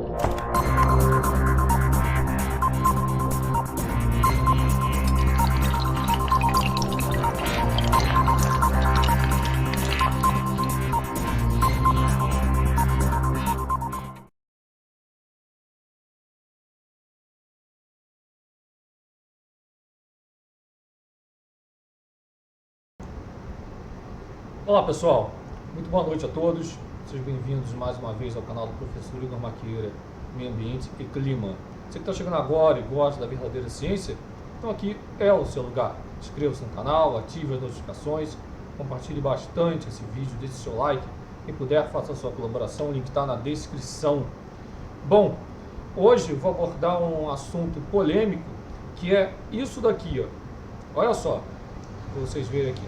Olá pessoal, muito boa noite a todos, sejam bem-vindos mais uma vez ao canal do professor Igor Maquieira, Meio Ambiente e Clima. Você que está chegando agora e gosta da verdadeira ciência, então aqui é o seu lugar. Inscreva-se no canal, ative as notificações, compartilhe bastante esse vídeo, deixe seu like, quem puder faça a sua colaboração, o link está na descrição. Bom, hoje eu vou abordar um assunto polêmico que é isso daqui, ó. Olha só, para vocês verem aqui.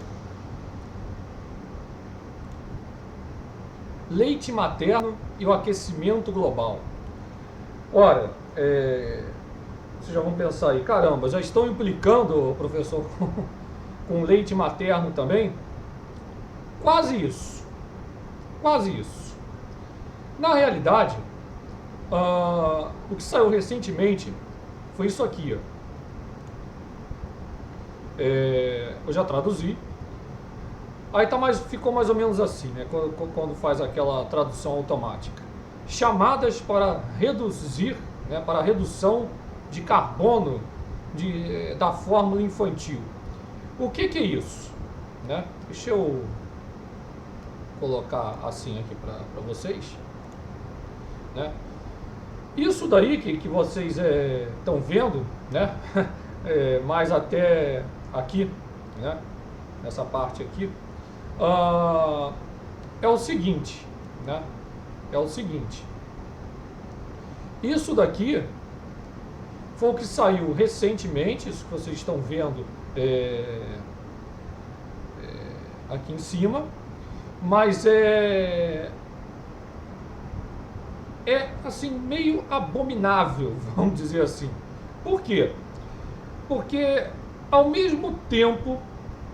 Leite materno e o aquecimento global. Ora, vocês já vão pensar aí, caramba, já estão implicando, professor, com leite materno também? Quase isso. Quase isso. Na realidade, o que saiu recentemente foi isso aqui, ó. Eu já traduzi. Aí ficou mais ou menos assim, né? Quando faz aquela tradução automática. Chamadas para reduzir, né, para a redução de carbono da fórmula infantil. O que é isso? Né? Deixa eu colocar assim aqui para vocês. Né? Isso daí que vocês estão vendo, né? Mais até aqui, né? Nessa parte aqui. É o seguinte, né? É o seguinte. Isso daqui foi o que saiu recentemente, isso que vocês estão vendo aqui em cima, mas é assim meio abominável, vamos dizer assim. Por quê? Porque ao mesmo tempo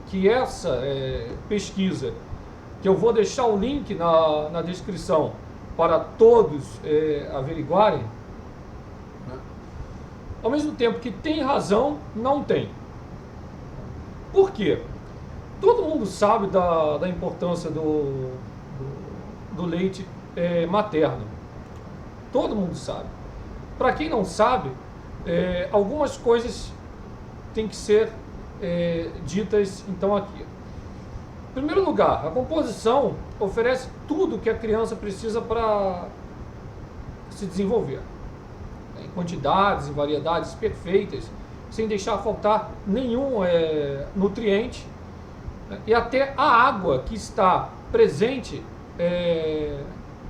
que essa pesquisa, que eu vou deixar o link na descrição para todos averiguarem, né? Ao mesmo tempo que tem razão, não tem. Por quê? Todo mundo sabe da importância do leite materno. Todo mundo sabe. Para quem não sabe, algumas coisas têm que ser ditas então aqui. Em primeiro lugar, a composição oferece tudo que a criança precisa para se desenvolver, em quantidades e variedades perfeitas, sem deixar faltar nenhum nutriente, né? E até a água que está presente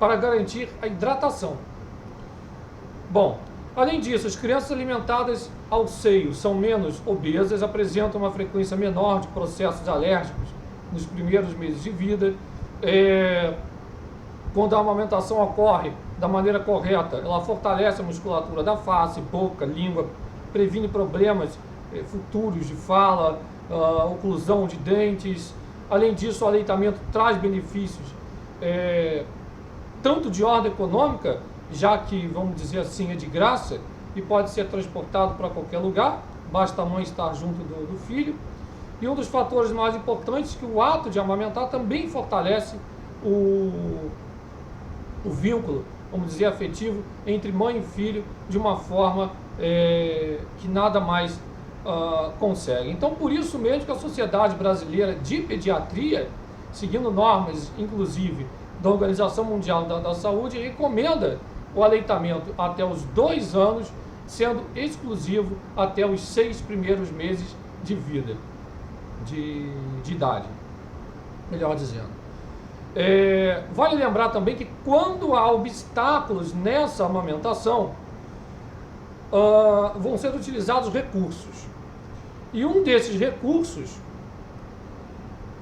para garantir a hidratação. Bom, além disso, as crianças alimentadas ao seio são menos obesas, apresentam uma frequência menor de processos alérgicos nos primeiros meses de vida. Quando a amamentação ocorre da maneira correta, ela fortalece a musculatura da face, boca, língua, previne problemas futuros de fala, oclusão de dentes. Além disso, o aleitamento traz benefícios tanto de ordem econômica, já que, vamos dizer assim, é de graça e pode ser transportado para qualquer lugar, basta a mãe estar junto do filho. E um dos fatores mais importantes é que o ato de amamentar também fortalece o vínculo, vamos dizer, afetivo entre mãe e filho de uma forma que nada mais consegue. Então, por isso mesmo que a Sociedade Brasileira de Pediatria, seguindo normas, inclusive, da Organização Mundial da Saúde, recomenda o aleitamento até os 2 anos, sendo exclusivo até os 6 primeiros meses de vida, de idade, melhor dizendo. Vale lembrar também que quando há obstáculos nessa amamentação, vão ser utilizados recursos. E um desses recursos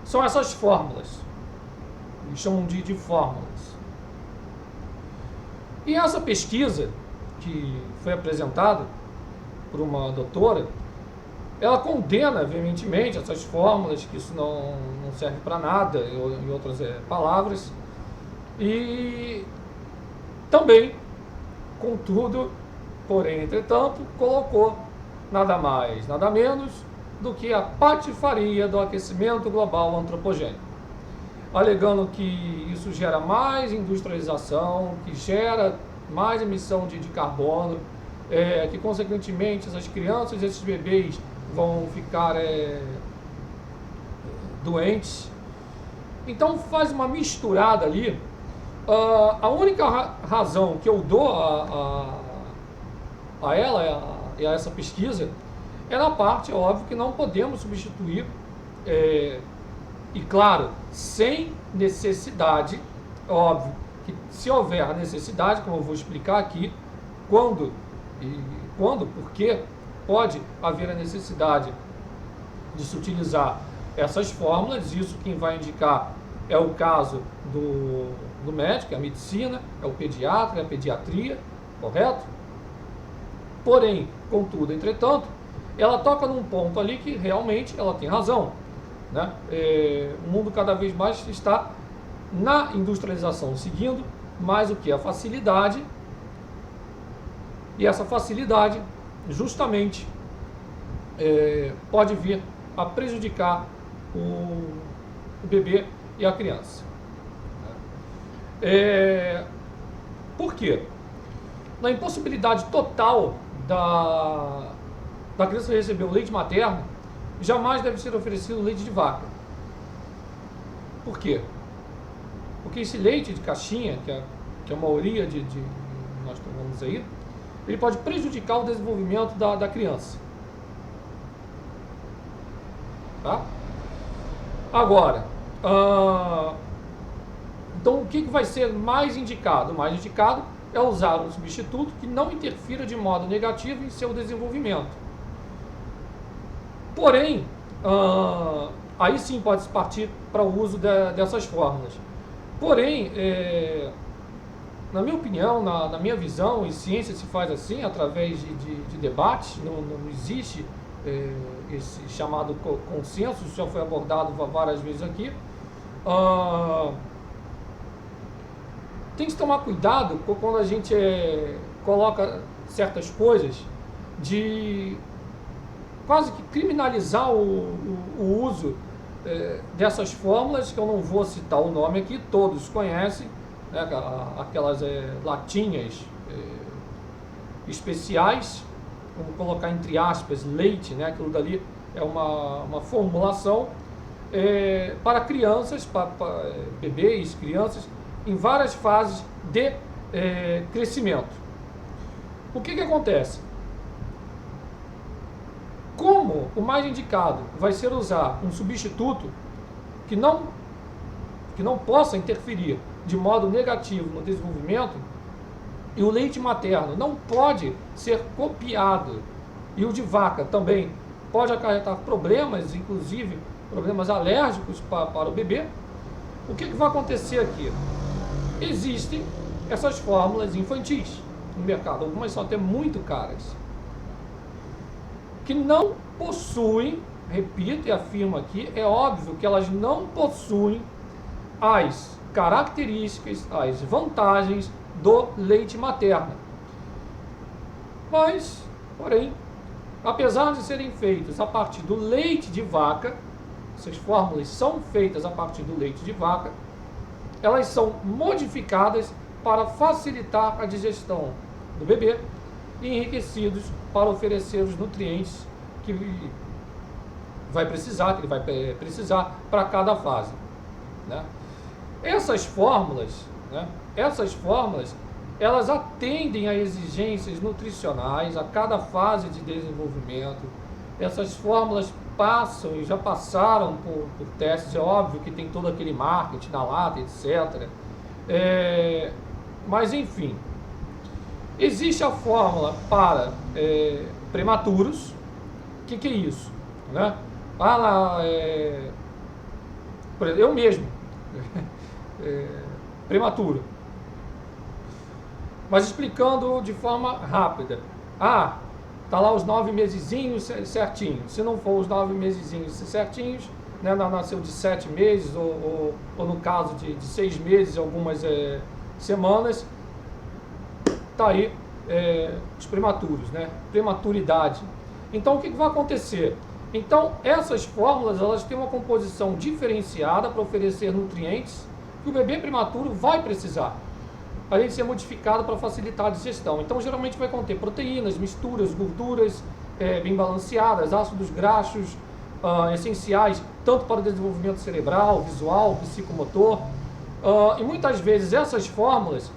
são essas fórmulas, eles chamam de fórmulas. E essa pesquisa que foi apresentada por uma doutora, ela condena veementemente essas fórmulas, que isso não serve para nada, em outras palavras, e também Contudo, porém, entretanto, colocou nada mais, nada menos do que a patifaria do aquecimento global antropogênico, alegando que isso gera mais industrialização, que gera mais emissão de carbono, que consequentemente essas crianças, esses bebês vão ficar doentes. Então faz uma misturada ali. A única razão que eu dou a ela e a essa pesquisa é na parte, é óbvio, que não podemos substituir, e claro, sem necessidade, óbvio, que se houver a necessidade, como eu vou explicar aqui, porque pode haver a necessidade de se utilizar essas fórmulas. Isso quem vai indicar é o caso do médico, é a medicina, é o pediatra, é a pediatria, correto? Porém, contudo, entretanto, ela toca num ponto ali que realmente ela tem razão, né? O mundo cada vez mais está na industrialização, seguindo mais o que? A facilidade. E essa facilidade justamente pode vir a prejudicar o bebê e a criança. Por quê? Na impossibilidade total da criança receber o leite materno, jamais deve ser oferecido leite de vaca. Por quê? Porque esse leite de caixinha, que é a maioria de nós tomamos aí, ele pode prejudicar o desenvolvimento da criança. Tá? Agora, então o que vai ser mais indicado? O mais indicado é usar um substituto que não interfira de modo negativo em seu desenvolvimento. Porém, aí sim pode-se partir para o uso dessas fórmulas. Porém, na minha opinião, na minha visão, e ciência se faz assim, através de debates, não existe esse chamado consenso, isso já foi abordado várias vezes aqui. Tem que tomar cuidado quando a gente coloca certas coisas de quase que criminalizar o uso dessas fórmulas, que eu não vou citar o nome aqui, todos conhecem, né, aquelas latinhas especiais, vamos colocar entre aspas, leite, né, aquilo dali é uma formulação para crianças, para bebês, crianças, em várias fases de crescimento. O que acontece? Como o mais indicado vai ser usar um substituto que não possa interferir de modo negativo no desenvolvimento, e o leite materno não pode ser copiado, e o de vaca também pode acarretar problemas, inclusive problemas alérgicos para o bebê, o que vai acontecer aqui? Existem essas fórmulas infantis no mercado, algumas são até muito caras, que não possuem, repito e afirmo aqui, é óbvio que elas não possuem as características, as vantagens do leite materno. Mas, porém, apesar de serem feitas a partir do leite de vaca, essas fórmulas são feitas a partir do leite de vaca, elas são modificadas para facilitar a digestão do bebê e enriquecidos para oferecer os nutrientes que ele vai precisar para cada fase, né? Essas fórmulas, elas atendem a exigências nutricionais a cada fase de desenvolvimento. Essas fórmulas passam e já passaram por testes, é óbvio que tem todo aquele marketing na lata, etc. Mas enfim, existe a fórmula para prematuros. O que é isso? Né? Por exemplo, eu mesmo, prematuro. Mas explicando de forma rápida. Tá lá os 9 mesezinhos certinho. Se não for os 9 mesezinhos certinhos, né, nasceu de 7 meses, ou no caso de 6 meses, algumas semanas, tá aí os prematuros, né? Prematuridade. Então, o que vai acontecer? Então, essas fórmulas, elas têm uma composição diferenciada para oferecer nutrientes que o bebê prematuro vai precisar, além de ser modificado para facilitar a digestão. Então, geralmente vai conter proteínas, misturas, gorduras bem balanceadas, ácidos graxos essenciais, tanto para o desenvolvimento cerebral, visual, psicomotor. E muitas vezes essas fórmulas,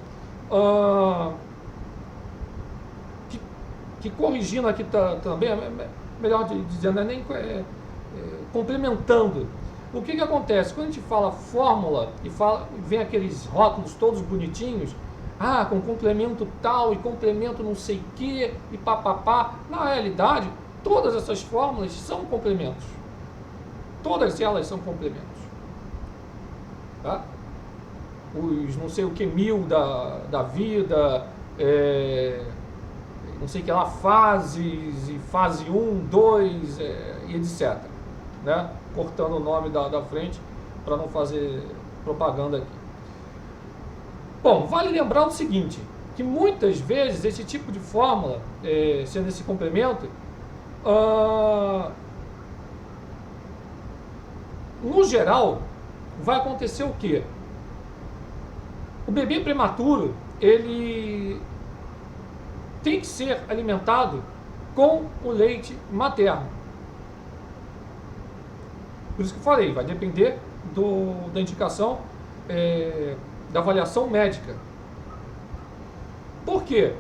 que corrigindo aqui também, melhor dizendo, é nem complementando. O que acontece? Quando a gente fala fórmula e vem aqueles rótulos todos bonitinhos, com complemento tal e complemento não sei o que e papapá, na realidade, todas essas fórmulas são complementos. Todas elas são complementos. Tá? Os não sei o que mil da vida, não sei o que lá, fases, e fase 1, 2, e etc. Né? Cortando o nome da frente para não fazer propaganda aqui. Bom, vale lembrar o seguinte, que muitas vezes esse tipo de fórmula, sendo esse complemento, no geral, vai acontecer o quê? O bebê prematuro, ele tem que ser alimentado com o leite materno. Por isso que eu falei, vai depender da indicação, da avaliação médica. Por quê?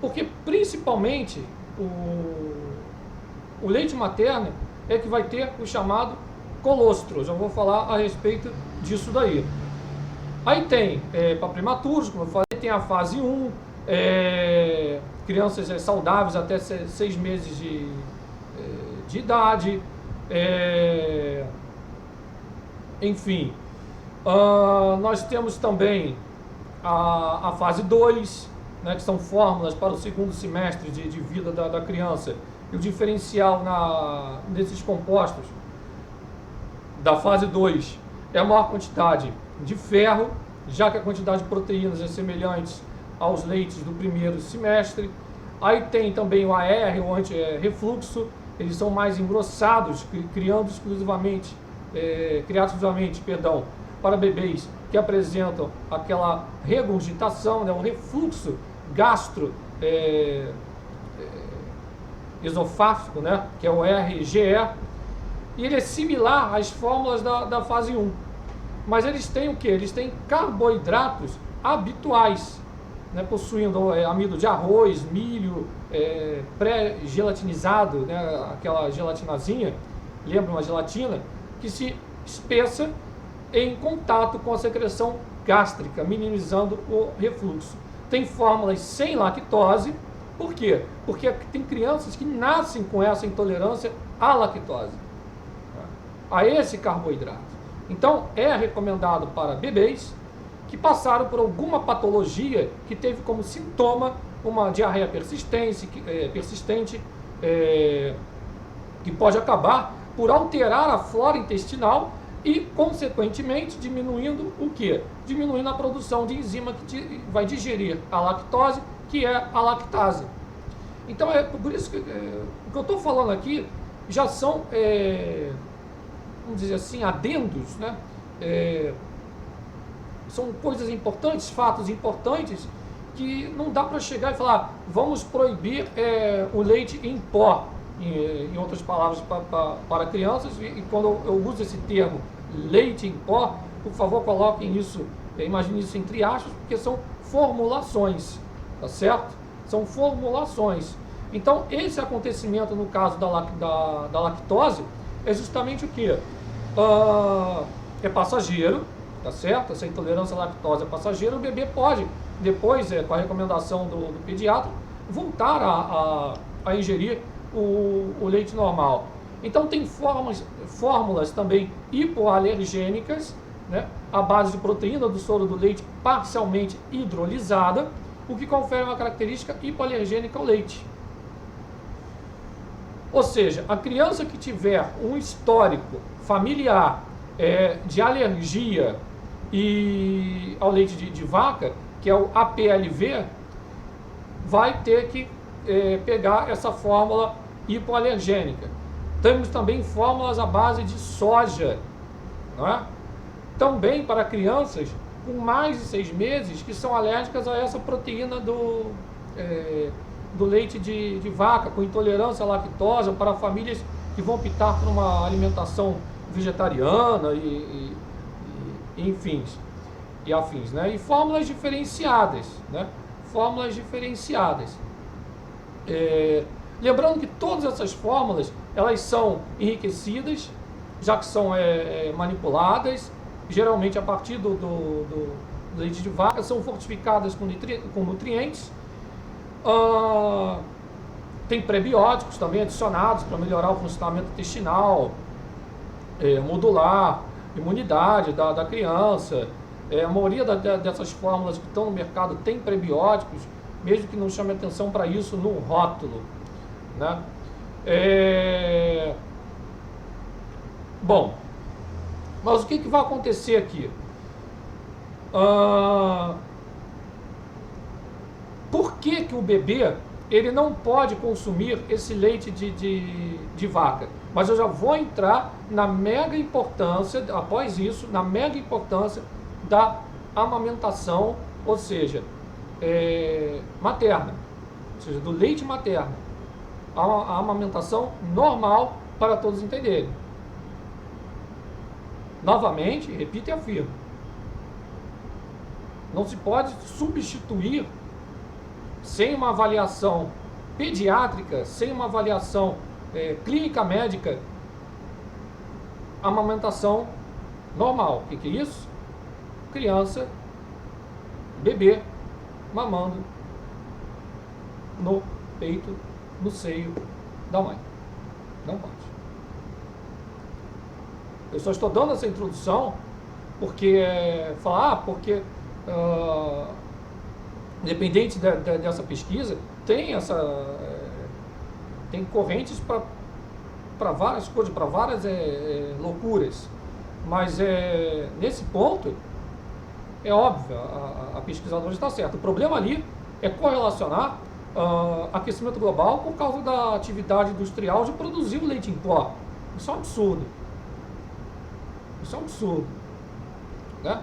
Porque principalmente o leite materno é que vai ter o chamado colostro. Eu já vou falar a respeito disso daí. Aí tem para prematuros, como eu falei, tem a fase 1, crianças saudáveis até 6 meses de idade, enfim. Nós temos também a fase 2, né, que são fórmulas para o segundo semestre de vida da criança. E o diferencial nesses compostos da fase 2 é a maior quantidade de ferro, já que a quantidade de proteínas é semelhante aos leites do primeiro semestre. Aí tem também o AR, o anti-refluxo, eles são mais engrossados, criados exclusivamente para bebês que apresentam aquela regurgitação, né, um refluxo esofágico, né, que é o RGE, e ele é similar às fórmulas da fase 1. Mas eles têm o que? Eles têm carboidratos habituais, né, possuindo amido de arroz, milho, pré-gelatinizado, né, aquela gelatinazinha, lembra uma gelatina, que se espessa em contato com a secreção gástrica, minimizando o refluxo. Tem fórmulas sem lactose. Por quê? Porque tem crianças que nascem com essa intolerância à lactose, a esse carboidrato. Então, é recomendado para bebês que passaram por alguma patologia que teve como sintoma uma diarreia persistente, que pode acabar por alterar a flora intestinal e, consequentemente, diminuindo o quê? Diminuindo a produção de enzima que vai digerir a lactose, que é a lactase. Então, por isso que o que eu estou falando aqui já são, vamos dizer assim, adendos, né? São coisas importantes, fatos importantes, que não dá para chegar e falar, vamos proibir o leite em pó, em outras palavras, para crianças. E quando eu uso esse termo, leite em pó, por favor, coloquem isso, imagine isso entre aspas, porque são formulações, tá certo? São formulações. Então, esse acontecimento, no caso da lactose, é justamente o que? É passageiro, tá certo? Essa intolerância à lactose é passageira. O bebê pode, depois, com a recomendação do pediatra, voltar a ingerir o leite normal. Então, tem fórmulas também hipoalergênicas, né, à base de proteína do soro do leite parcialmente hidrolisada, o que confere uma característica hipoalergênica ao leite. Ou seja, a criança que tiver um histórico familiar de alergia ao leite de vaca, que é o APLV, vai ter que pegar essa fórmula hipoalergênica. Temos também fórmulas à base de soja, não é? Também para crianças com mais de 6 meses que são alérgicas a essa proteína do leite de vaca, com intolerância à lactose, para famílias que vão optar por uma alimentação vegetariana enfim, e afins, né? E fórmulas diferenciadas, né? Fórmulas diferenciadas. Lembrando que todas essas fórmulas, elas são enriquecidas, já que são manipuladas, geralmente a partir do leite de vaca, são fortificadas com nutrientes. Tem prebióticos também adicionados para melhorar o funcionamento intestinal, modular imunidade da criança. A maioria dessas fórmulas que estão no mercado tem prebióticos, mesmo que não chame atenção para isso no rótulo, né? Bom, mas o que vai acontecer aqui? Por que o bebê ele não pode consumir esse leite de vaca? Mas eu já vou entrar na mega importância, após isso, na mega importância da amamentação, ou seja, materna, ou seja, do leite materno. A amamentação normal para todos entenderem. Novamente, repito e afirmo, não se pode substituir, sem uma avaliação pediátrica, sem uma avaliação clínica médica, a amamentação normal. O que é isso? Criança, bebê, mamando no peito, no seio da mãe. Não pode. Eu só estou dando essa introdução porque independente dessa pesquisa, tem correntes para várias coisas, para várias loucuras. Mas nesse ponto, é óbvio, a pesquisadora está certa. O problema ali é correlacionar aquecimento global por causa da atividade industrial de produzir o leite em pó. Isso é um absurdo. Isso é um absurdo, né?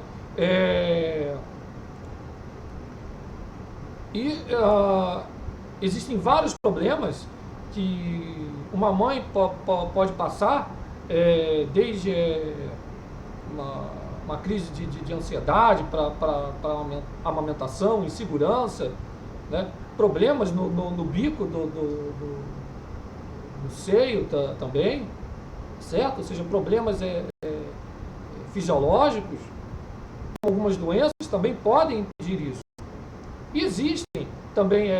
Existem vários problemas que uma mãe pode passar, desde uma crise de ansiedade para amamentação, insegurança, né? Problemas no bico do seio também, certo? Ou seja, problemas fisiológicos. Algumas doenças também podem impedir isso. E existem também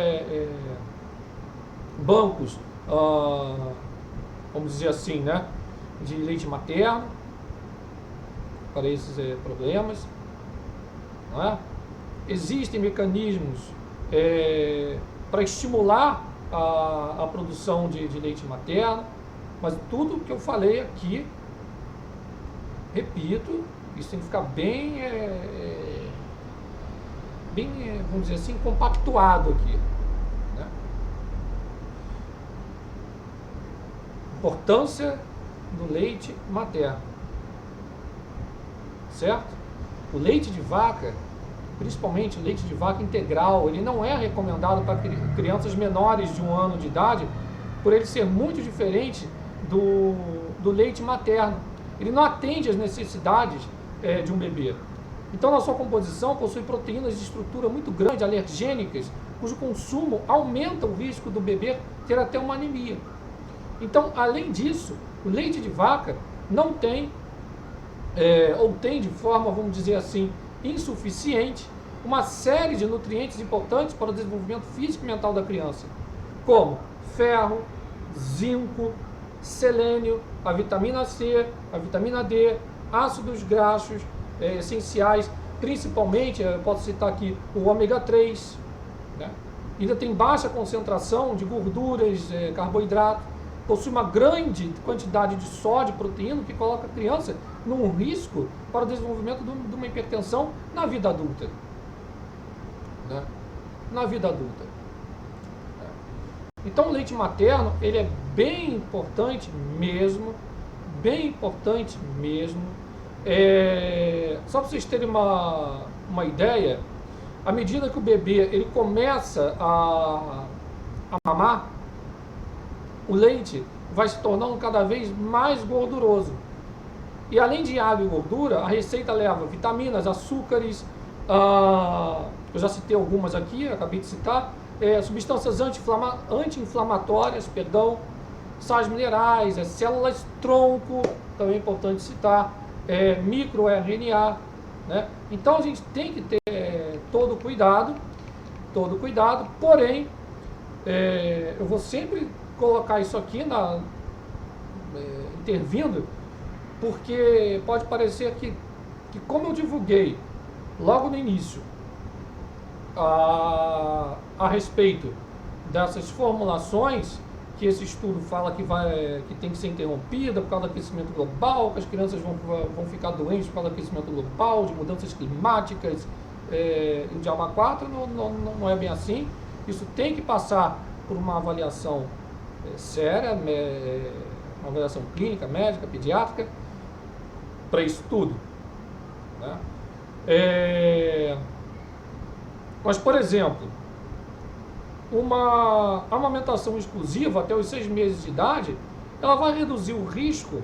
bancos, vamos dizer assim, né, de leite materno para esses problemas, não é? Existem mecanismos para estimular a produção de leite materno, mas tudo que eu falei aqui, repito, isso tem que ficar bem, vamos dizer assim, compactuado aqui, né? Importância do leite materno, certo? O leite de vaca, principalmente o leite de vaca integral, ele não é recomendado para crianças menores de 1 ano de idade, por ele ser muito diferente do leite materno. Ele não atende às necessidades de um bebê. Então, na sua composição, possui proteínas de estrutura muito grande, alergênicas, cujo consumo aumenta o risco do bebê ter até uma anemia. Então, além disso, o leite de vaca não tem, ou tem de forma, vamos dizer assim, insuficiente, uma série de nutrientes importantes para o desenvolvimento físico e mental da criança, como ferro, zinco, selênio, a vitamina C, a vitamina D, ácidos graxos essenciais, principalmente, posso citar aqui o ômega 3, né? Ainda tem baixa concentração de gorduras, carboidrato, possui uma grande quantidade de sódio e proteína que coloca a criança num risco para o desenvolvimento de uma hipertensão na vida adulta, né? Na vida adulta. Então o leite materno, ele é bem importante mesmo, bem importante mesmo. Só para vocês terem uma ideia, à medida que o bebê ele começa a mamar, o leite vai se tornando cada vez mais gorduroso. E além de água e gordura, a receita leva vitaminas, açúcares, eu já citei algumas aqui, acabei de citar, substâncias anti-inflamatórias, sais minerais, células tronco, também é importante citar, microRNA, né? Então a gente tem que ter todo cuidado, porém, eu vou sempre colocar isso aqui intervindo, porque pode parecer que como eu divulguei logo no início a respeito dessas formulações, que esse estudo fala que tem que ser interrompida por causa do aquecimento global, que as crianças vão ficar doentes por causa do aquecimento global, de mudanças climáticas, e o diabo 4 não é bem assim. Isso tem que passar por uma avaliação séria, uma avaliação clínica, médica, pediátrica, para isso tudo, né? Mas, por exemplo, uma amamentação exclusiva até os 6 meses de idade, ela vai reduzir o risco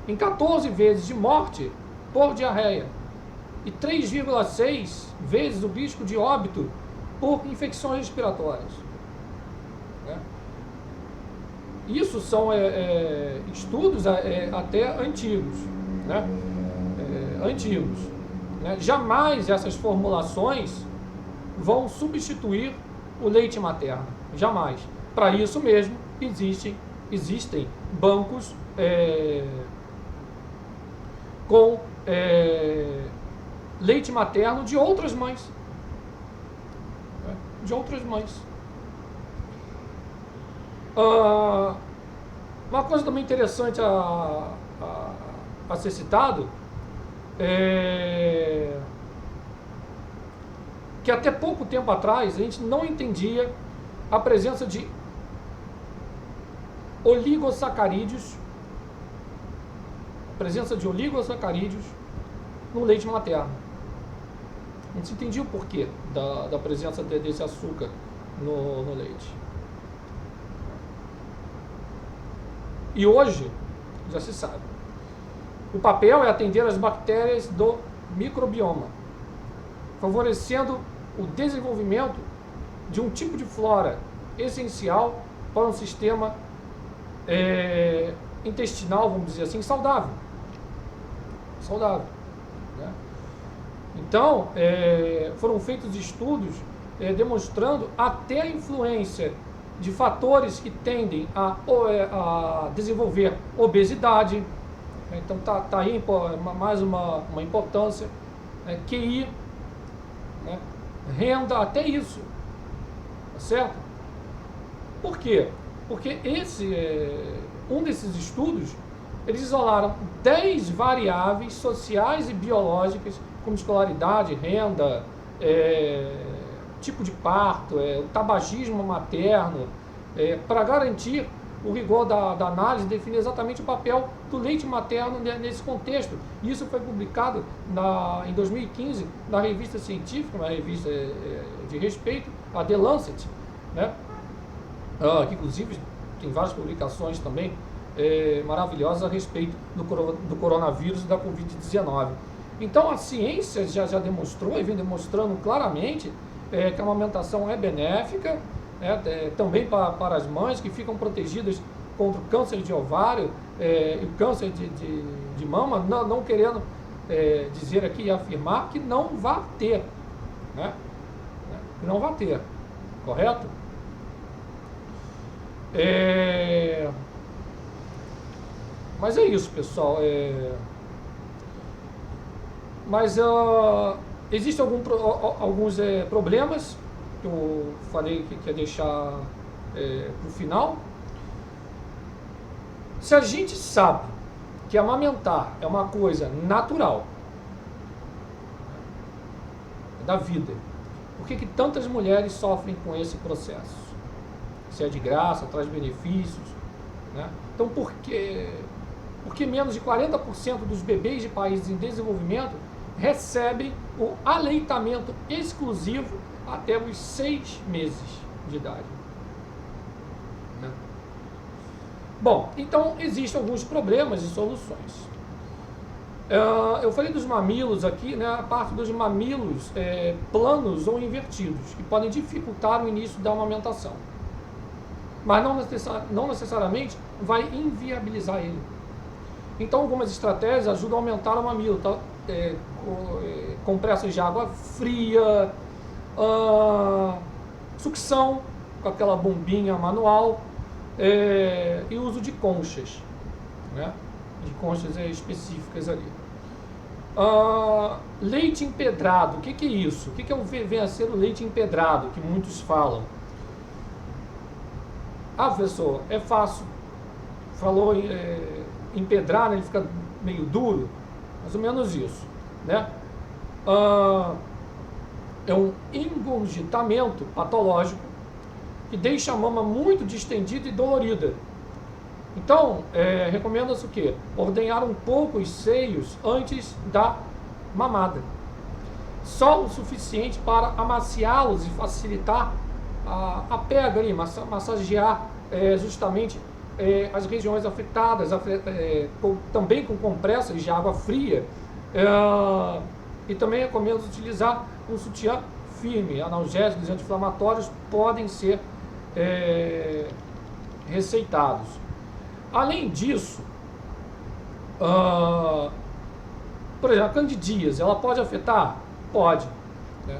em 14 vezes de morte por diarreia e 3,6 vezes o risco de óbito por infecções respiratórias, né? Isso são estudos até antigos, né? Né? Jamais essas formulações vão substituir o leite materno, jamais. Para isso mesmo existem bancos com leite materno de outras mães, uma coisa também interessante a ser citado que até pouco tempo atrás a gente não entendia a presença de oligosacarídeos, no leite materno. A gente entendia o porquê da presença desse açúcar no leite. E hoje já se sabe. O papel é atender as bactérias do microbioma, favorecendo o desenvolvimento de um tipo de flora essencial para um sistema intestinal, vamos dizer assim, saudável. Né? Então, foram feitos estudos demonstrando até a influência de fatores que tendem a desenvolver obesidade. Então tá aí mais uma importância, QI, né? Renda, até isso, tá certo? Por quê? Porque um desses estudos, eles isolaram 10 variáveis sociais e biológicas, como escolaridade, renda, tipo de parto, o tabagismo materno, para garantir o rigor da análise, definir exatamente o papel do leite materno nesse contexto. Isso foi publicado em 2015 na revista científica, uma revista de respeito, a The Lancet, né? Que inclusive tem várias publicações também maravilhosas a respeito do coronavírus e da Covid-19. Então a ciência já demonstrou e vem demonstrando claramente que a amamentação é benéfica, também para as mães que ficam protegidas contra o câncer de ovário e o câncer de mama, não querendo dizer aqui e afirmar que não vai ter, né? Não vai ter, correto? Mas é isso, pessoal. Mas existem alguns problemas que eu falei que ia deixar para o final. Se a gente sabe que amamentar é uma coisa natural da vida, Por que tantas mulheres sofrem com esse processo? Se é de graça, traz benefícios, né? Então, porque menos de 40% dos bebês de países em desenvolvimento recebem o aleitamento exclusivo até os 6 meses de idade, né? Bom, então existem alguns problemas e soluções. Eu falei dos mamilos aqui, né? A parte dos mamilos planos ou invertidos, que podem dificultar o início da amamentação, mas não necessariamente vai inviabilizar ele. Então, algumas estratégias ajudam a aumentar o mamilo, tá? Compressas de água fria, sucção com aquela bombinha manual, e uso de conchas, né? De conchas específicas ali. Leite empedrado, o que é isso? O que vem a ser o leite empedrado, que muitos falam? Professor, é fácil. Falou empedrar, né? Ele fica meio duro, mais ou menos isso, né? É um engurgitamento patológico que deixa a mama muito distendida e dolorida. Então, recomenda-se o quê? Ordenhar um pouco os seios antes da mamada. Só o suficiente para amaciá-los e facilitar a pega ali, massagear justamente as regiões afetadas, também com compressas de água fria. E também recomendo utilizar um sutiã firme. Analgésicos e anti-inflamatórios podem ser receitados. Além disso, por exemplo, a candidíase, ela pode afetar? Pode, né?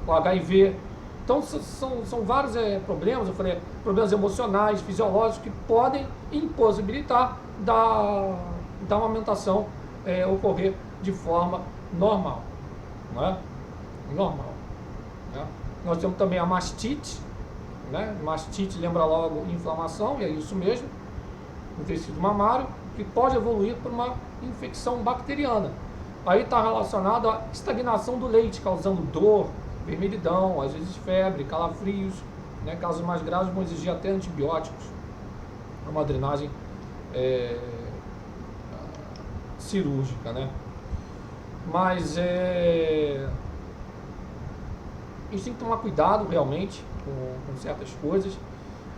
O HIV. Então, são vários problemas, eu falei, problemas emocionais, fisiológicos, que podem impossibilitar da amamentação ocorrer de forma normal, não é? Normal, né? Nós temos também a mastite, né? Mastite lembra logo inflamação, e é isso mesmo, no tecido mamário, que pode evoluir para uma infecção bacteriana. Aí está relacionado à estagnação do leite, causando dor, vermelhidão, às vezes febre, calafrios, né? Casos mais graves vão exigir até antibióticos, uma drenagem cirúrgica, né? Mas a gente tem que tomar cuidado realmente com certas coisas.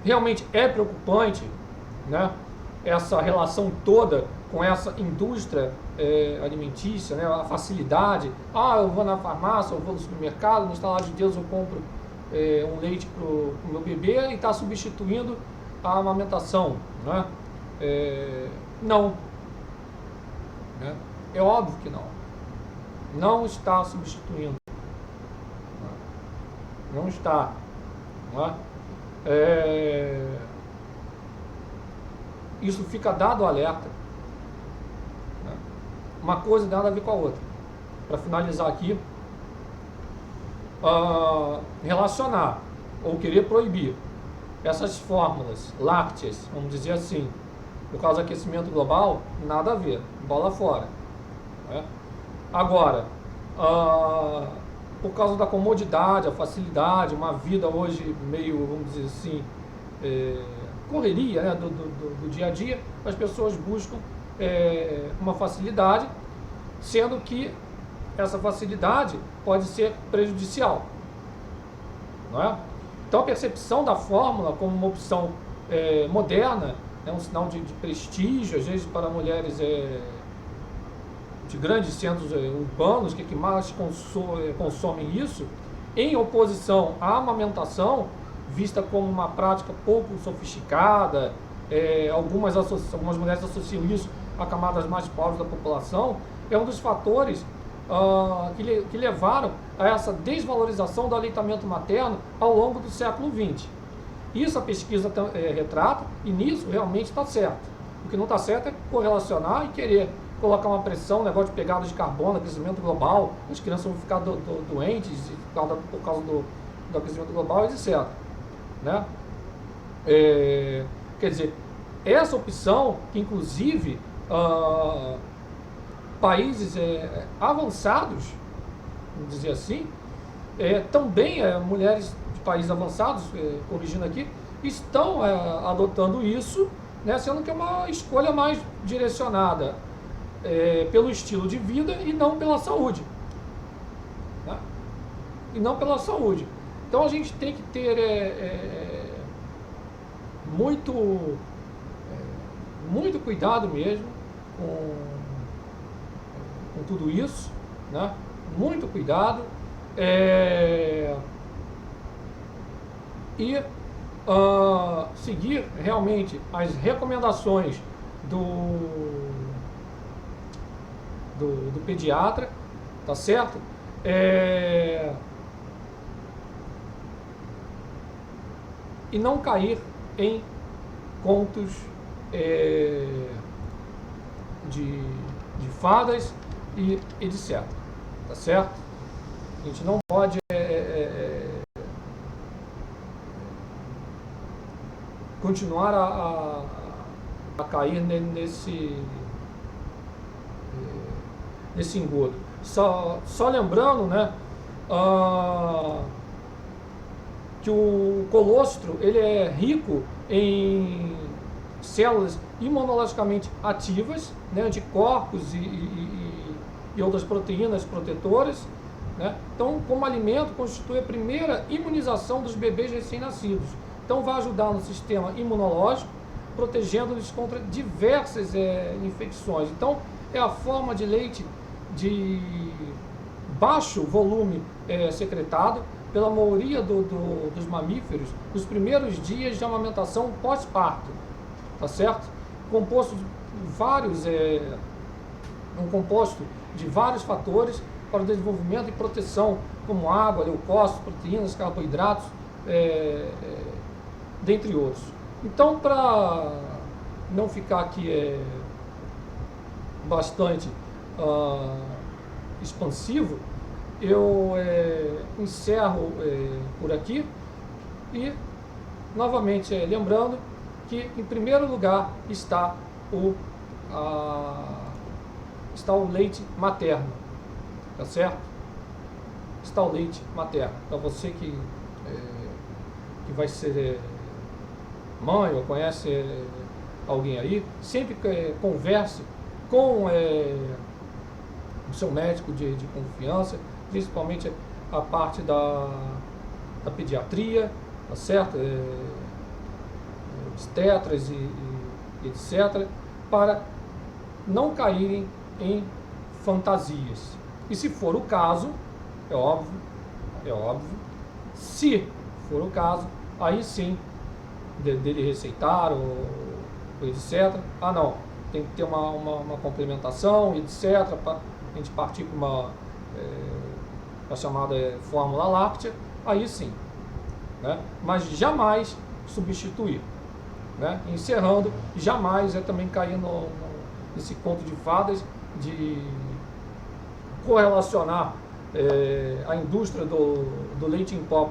Realmente é preocupante, né? Essa relação toda com essa indústria alimentícia, né? A facilidade. Eu vou na farmácia, eu vou no supermercado, no estalar de Deus eu compro um leite para o meu bebê e está substituindo a amamentação, né? Não. Né? É óbvio que não. Não está substituindo. Não está. Não é? Isso fica dado o alerta. Né? Uma coisa tem nada a ver com a outra. Para finalizar aqui, relacionar ou querer proibir essas fórmulas lácteas, vamos dizer assim, por causa do aquecimento global, nada a ver, bola fora. Né? Agora, por causa da comodidade, a facilidade, uma vida hoje meio, vamos dizer assim, correria, né, do dia a dia, as pessoas buscam uma facilidade, sendo que essa facilidade pode ser prejudicial, não é? Então a percepção da fórmula como uma opção moderna é um sinal de prestígio, às vezes para mulheres de grandes centros urbanos que mais consomem isso, em oposição à amamentação, vista como uma prática pouco sofisticada. Algumas mulheres associam isso a camadas mais pobres da população. É um dos fatores que levaram a essa desvalorização do aleitamento materno ao longo do século XX. Isso a pesquisa retrata, e nisso realmente está certo. O que não está certo é correlacionar e querer colocar uma pressão, negócio de pegada de carbono, aquecimento global, as crianças vão ficar doentes por causa do aquecimento global, etc. Né? Quer dizer, essa opção que inclusive países avançados, vamos dizer assim, também mulheres de países avançados, corrigindo aqui, estão adotando isso, né, sendo que é uma escolha mais direcionada pelo estilo de vida e não pela saúde. Né? E não pela saúde. Então a gente tem que ter muito cuidado mesmo com tudo isso, né? Muito cuidado. E seguir realmente as recomendações do pediatra, tá certo? E não cair em contos de fadas e etc. Tá certo? A gente não pode continuar a cair nesse engodo. Só lembrando, né, que o colostro ele é rico em células imunologicamente ativas, né, anticorpos e outras proteínas protetoras, né? Então, como alimento, constitui a primeira imunização dos bebês recém-nascidos. Então, vai ajudar no sistema imunológico, protegendo-lhes contra diversas infecções. Então, é a forma de leite de baixo volume secretado pela maioria dos mamíferos nos primeiros dias de amamentação pós-parto, tá certo? Composto de vários, composto de vários fatores para o desenvolvimento e proteção, como água, leucócitos, proteínas, carboidratos, dentre outros. Então, para não ficar aqui bastante expansivo, eu encerro por aqui e, novamente, lembrando que, em primeiro lugar, está o leite materno, tá certo? Está o leite materno. Para você que vai ser mãe ou conhece alguém aí, sempre converse com o seu médico de confiança, principalmente a parte da pediatria, tá certo? Obstetras e etc., para não caírem em fantasias. E se for o caso, é óbvio, se for o caso, aí sim, dele receitar ou etc. Ah, não, tem que ter uma complementação, etc., para a gente partir para a chamada fórmula láctea, aí sim, né? Mas jamais substituir, né? Encerrando, jamais também cair nesse conto de fadas de correlacionar a indústria do leite em pó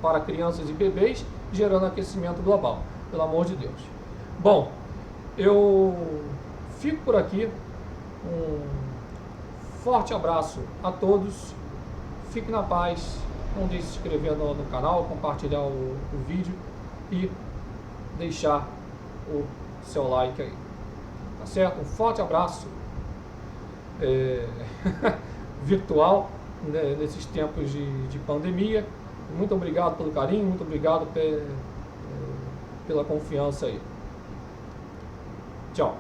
para crianças e bebês, gerando aquecimento global, pelo amor de Deus. Bom, eu fico por aqui. Um forte abraço a todos. Fique na paz. Não deixe de se inscrever no canal, compartilhar o vídeo e deixar o seu like aí. Tá certo? Um forte abraço virtual, né, nesses tempos de pandemia. Muito obrigado pelo carinho, muito obrigado pela confiança aí. Tchau.